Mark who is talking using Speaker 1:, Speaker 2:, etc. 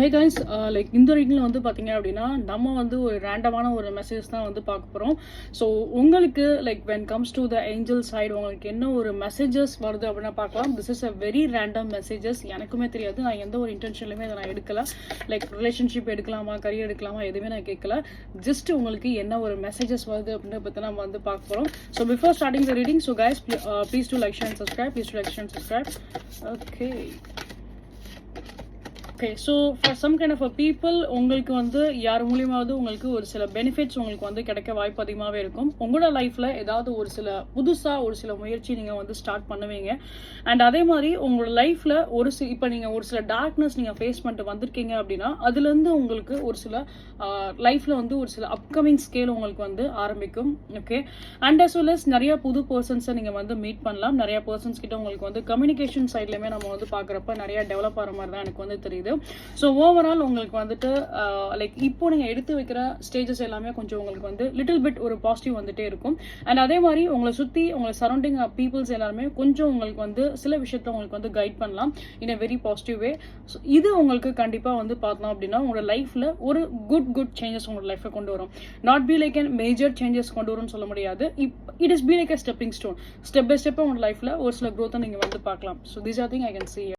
Speaker 1: Hey guys, like இந்த ரீடிங்கில் வந்து பார்த்தீங்க அப்படின்னா நம்ம வந்து ஒரு ரேண்டமான ஒரு மெசேஜ் தான் வந்து பார்க்க போகிறோம். ஸோ உங்களுக்கு like when comes to the angel side உங்களுக்கு என்ன ஒரு மெசேஜஸ் வருது அப்படின்னா பார்க்கலாம். This is a very random messages. எனக்குமே தெரியாது, நான் எந்த ஒரு இன்டென்ஷன்லையுமே அதை நான் எடுக்கல. லைக் ரிலேஷன்ஷிப் எடுக்கலாமா, கரியர் எடுக்கலாமா, எதுவுமே நான் கேட்கல. ஜஸ்ட் உங்களுக்கு என்ன ஒரு மெசேஜஸ் வருது அப்படின்னு பற்றி நம்ம வந்து பார்க்க போகிறோம். So before starting the reading, so guys please do like share and subscribe. Please do like share and subscribe. Okay, so for some kind of a people உங்களுக்கு வந்து யார் மூலியமாவது உங்களுக்கு ஒரு சில பெனிஃபிட்ஸ் உங்களுக்கு வந்து கிடைக்க வாய்ப்பு அதிகமாகவே இருக்கும். உங்களோட லைஃப்பில் ஏதாவது ஒரு சில புதுசாக ஒரு சில முயற்சி நீங்கள் வந்து ஸ்டார்ட் பண்ணுவீங்க. அண்ட் அதே மாதிரி உங்களோட லைஃப்பில் இப்போ நீங்கள் ஒரு சில டார்க்னஸ் நீங்கள் ஃபேஸ் பண்ணிட்டு வந்திருக்கீங்க அப்படின்னா அதுலேருந்து உங்களுக்கு ஒரு சில லைஃப்பில் வந்து ஒரு சில அப்கமிங் ஸ்கேல் உங்களுக்கு வந்து ஆரம்பிக்கும். Okay, and as well as நிறைய புது பர்சன்ஸை நீங்கள் வந்து மீட் பண்ணலாம். நிறைய பர்சன்ஸ் கிட்ட உங்களுக்கு வந்து கம்யூனிகேஷன் சைட்லையுமே நம்ம வந்து பார்க்குறப்ப நிறைய டெவலப் ஆகிற மாதிரி தான் எனக்கு வந்து தெரியுது. ஸோ ஓவரால் உங்களுக்கு வந்துட்டு லைக் இப்போ நீங்கள் எடுத்து வைக்கிற ஸ்டேஜஸ் எல்லாமே கொஞ்சம் உங்களுக்கு வந்து லிட்டில் பிட் ஒரு பாசிட்டிவ் வந்துட்டே இருக்கும். அண்ட் அதே மாதிரி உங்களை சுற்றி உங்களை சரௌண்டிங் பீப்புள்ஸ் எல்லாருமே கொஞ்சம் உங்களுக்கு வந்து சில விஷயத்த உங்களுக்கு வந்து கைட் பண்ணலாம் in a very positive way. So இது உங்களுக்கு கண்டிப்பாக வந்து பார்த்தோம் அப்படின்னா உங்களோட லைஃப்பில் ஒரு குட் சேஞ்சஸ் உங்களோட லைஃப்பை கொண்டு வரும். Not be like and major changes கொண்டு வரும்னு சொல்ல முடியாது. It is be like a stepping stone. Step by ஸ்டெப்பாக உங்களோட லைஃப்பில் ஒரு சில க்ரோத்தை நீங்கள் வந்து பார்க்கலாம். So these are thing I can see.